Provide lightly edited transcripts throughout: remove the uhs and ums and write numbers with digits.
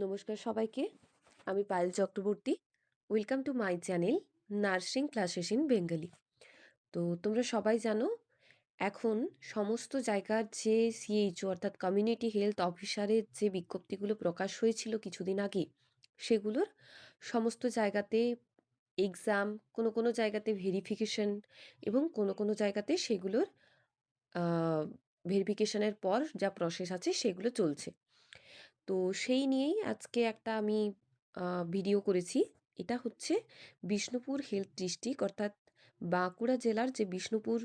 নমস্কার সবাইকে। আমি Payel Chakraborty. Welcome to my channel nursing classes in Bengali. তো তোমরা সবাই জানো এখন সমস্ত জায়গার যে সিএইচও অর্থাৎ কমিউনিটি হেলথ অফিসারের যে বিজ্ঞপ্তিগুলো প্রকাশ হয়েছিল কিছুদিন আগে, সেগুলোর সমস্ত জায়গাতে এক্সাম, কোনো কোনো জায়গাতে ভেরিফিকেশন এবং কোনো কোনো জায়গাতে সেগুলোর ভেরিফিকেশনের পর যা প্রসেস আছে সেগুলো চলছে। তো সেই নিয়েই আজকে একটা আমি ভিডিও করেছি। এটা হচ্ছে বিষ্ণুপুর হেলথ ডিস্ট্রিক্ট অর্থাৎ বাঁকুড়া জেলার যে বিষ্ণুপুর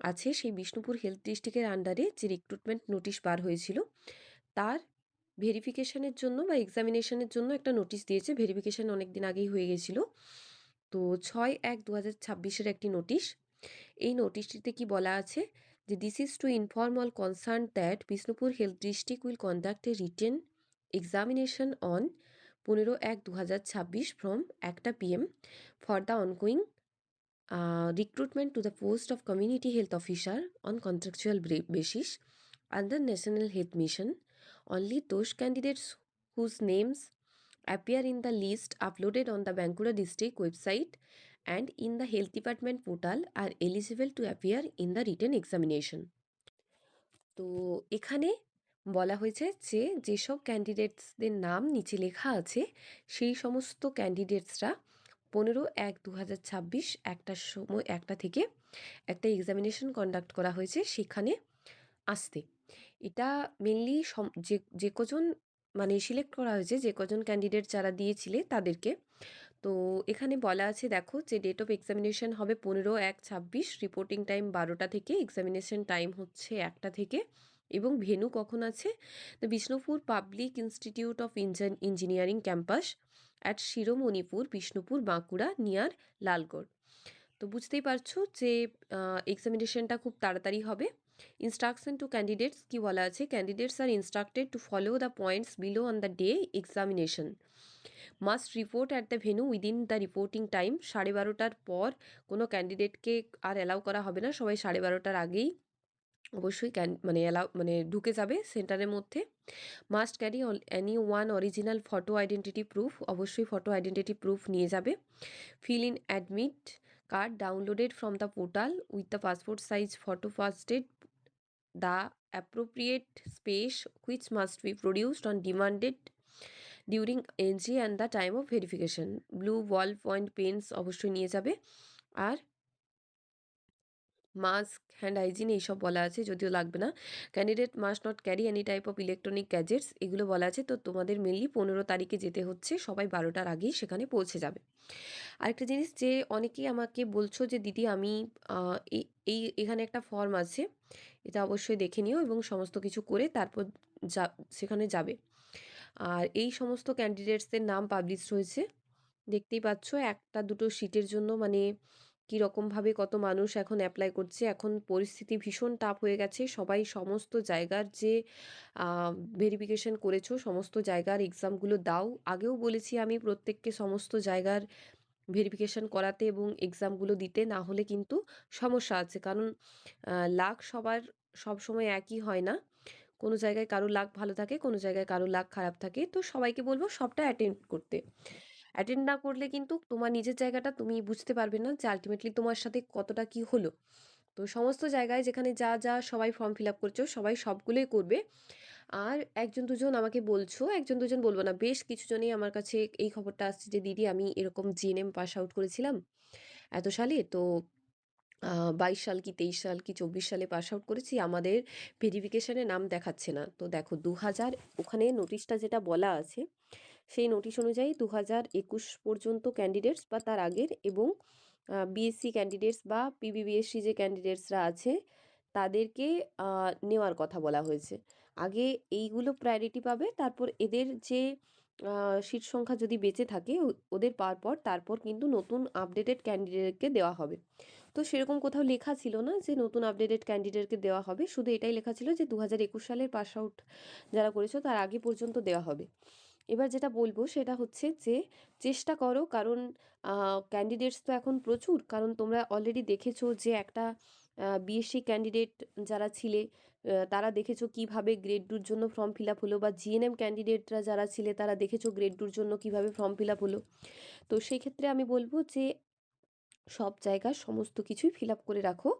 আছে সেই বিষ্ণুপুর হেলথ ডিস্ট্রিক্টের আন্ডারে যে রিক্রুটমেন্ট নোটিশ বার হয়েছিল তার ভেরিফিকেশনের জন্য বা এক্সামিনেশনের জন্য একটা নোটিশ দিয়েছে। ভেরিফিকেশন অনেক দিন আগেই হয়ে গেছিলো। তো 6/1/2026-এর একটি নোটিশ। এই নোটিশটিতে কি বলা আছে যে this is to inform all concern that Bishnupur health district will conduct A written examination on 15/1/2026 from 1টা PM for the ongoing recruitment to the post of community health officer on contractual basis under National Health Mission. Only those candidates whose names appear in the list uploaded on the Bankura district website and in the health department portal are eligible to appear in the written examination. তো এখানে বলা হয়েছে যে যেসব ক্যান্ডিডেটসদের নাম নিচে লেখা আছে সেই সমস্ত ক্যান্ডিডেটসরা 15/1/2026 একটা থেকে একটা এক্সামিনেশন কন্ডাক্ট করা হয়েছে সেখানে আসতে। এটা মেনলি যে যে কজন মানে সিলেক্ট করা হয়েছে, যে কজন ক্যান্ডিডেট যারা দিয়েছিলে তাদেরকে। তো এখানে বলা আছে দেখো যে ডেট অফ এক্সামিনেশন হবে 15/1/26, রিপোর্টিং টাইম 12টা থেকে, এক্সামিনেশন টাইম হচ্ছে 1টা থেকে, এবং ভেন্যু কখন আছে the Bishnupur public institute of engineering campus at Shiromanipur, Bishnupur, Bankura near Lalgarh. তো বুঝতেই পারছো যে এক্সামিনেশনটা খুব তাড়াতাড়ি হবে। ইনস্ট্রাকশন টু ক্যান্ডিডেটস কি বলা আছে, candidates are instructed to follow the points below on the day examination, must report at the venue within the reporting time. 12:30টার পর কোনো ক্যান্ডিডেটকে আর অ্যালাউ করা হবে না, সবাই 12:30টার আগেই অবশ্যই ঢুকে যাবে সেন্টারের মধ্যে। Must carry any one original photo identity proof, অবশ্যই ফটো আইডেন্টিটি প্রুফ নিয়ে যাবে। Fill in admit card downloaded from the portal with the passport size photo ফাস্টেড the appropriate space which must be produced on demanded during NG and the time of verification. Blue ball point pens অবশ্যই নিয়ে যাবে। আর mask, hand hygiene এইসব বলা আছে, যদিও লাগবে না। Candidate must not carry any type of electronic gadgets, এগুলো বলা আছে। তো তোমাদের মেনলি 15 তারিখে যেতে হচ্ছে, সবাই 12টার আগেই সেখানে পৌঁছে যাবে। আরেকটা জিনিস যে অনেকেই আমাকে বলছো যে দিদি আমি এই এই এখানে একটা ফর্ম আছে, এটা অবশ্যই দেখে নিও এবং সমস্ত কিছু করে তারপর সেখানে যাবে। আর এই সমস্ত ক্যান্ডিডেটসদের নাম পাবলিশড হয়েছে, দেখতেই পাচ্ছ। একটা দুটো সিটের জন্য মানে কীরকমভাবে কত মানুষ এখন অ্যাপ্লাই করছে। এখন পরিস্থিতি ভীষণ টাফ হয়ে গেছে। সবাই সমস্ত জায়গার যে ভেরিফিকেশন করেছো সমস্ত জায়গার এক্সামগুলো দাও। আগেও বলেছি আমি প্রত্যেককে সমস্ত জায়গার ভেরিফিকেশন করাতে এবং এক্সামগুলো দিতে, না হলে কিন্তু সমস্যা আছে। কারণ লাক সবার সবসময় একই হয় না, কোনো জায়গায় কারো লাক ভালো থাকে, কোনো জায়গায় কারো লাক খারাপ থাকে। তো সবাইকে বলবো সবটা অ্যাটেন্ড করতে। অ্যাটেন্ড না করলে কিন্তু তোমার নিজের জায়গাটা তুমি বুঝতে পারবে না যে আলটিমেটলি তোমার সাথে কতটা কি হলো। তো সমস্ত জায়গায় যেখানে যা যা সবাই ফর্ম ফিল আপ করছো সবাই সবগুলোই করবে। আর একজন দুজন আমাকে বলছো, একজন দুজন বলবো না, বেশ কিছুজনই আমার কাছে এই খবরটা আসছে যে দিদি আমি এরকম জিএনএম পাস আউট করেছিলাম এত সালে, তো 22 সাল কি 23 সাল কি 24 সালে পাস আউট করেছি, আমাদের ভেরিফিকেশানে নাম দেখাচ্ছে না। তো দেখো 2000 ওখানে নোটিশটা যেটা বলা আছে সেই নোটিশ অনুযায়ী 2021 পর্যন্ত ক্যান্ডিডেটস বা তার আগের এবং বিএসসি ক্যান্ডিডেটস বা পিবিবিএসসি যে ক্যান্ডিডেটসরা আছে তাদেরকে নেওয়ার কথা বলা হয়েছে। আগে এইগুলো প্রায়োরিটি পাবে, তারপর এদের যে সিট সংখ্যা যদি বেঁচে থাকে ওদের পাওয়ার পর তারপর কিন্তু নতুন আপডেটেড ক্যান্ডিডেটকে দেওয়া হবে। তো সেরকম কোথাও লেখা ছিল না যে নতুন আপডেটেড ক্যান্ডিডেটকে দেওয়া হবে, শুধু এটাই লেখা ছিল যে 2021 সালের পাস আউট যারা করেছো তার আগে পর্যন্ত দেওয়া হবে। এবার যেটা বলবো সেটা হচ্ছে যে চেষ্টা করো, কারণ ক্যান্ডিডেটস তো এখন প্রচুর। কারণ তোমরা অলরেডি দেখেছো যে একটা বিএসসি ক্যান্ডিডেট যারা ছিলে তারা দেখেছো কিভাবে গ্রেড টুর জন্য ফর্ম ফিল আপ হলো, বা জিএনএম ক্যান্ডিডেটরা যারা ছিলে তারা দেখেছো গ্রেড টুর জন্য কিভাবে ফর্ম ফিল আপ হলো। তো সেই ক্ষেত্রে আমি বলবো যে সব জায়গার সমস্ত কিছুই ফিল আপ করে রাখো।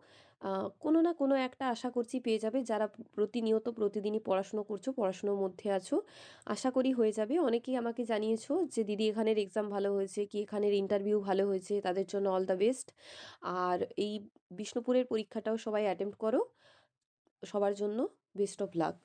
কোনো না কোনো একটা আশা করছি পেয়ে যাবে। যারা প্রতিনিয়ত প্রতিদিনই পড়াশুনো করছো, পড়াশুনোর মধ্যে আছো, আশা করি হয়ে যাবে। অনেকেই আমাকে জানিয়েছো যে দিদি এখানের এক্সাম ভালো হয়েছে, কি এখানের ইন্টারভিউ ভালো হয়েছে, তাদের জন্য অল দ্য বেস্ট। আর এই বিষ্ণুপুরের পরীক্ষাটাও সবাই অ্যাটেম্প্ট করো। সবার জন্য বেস্ট অফ লাক।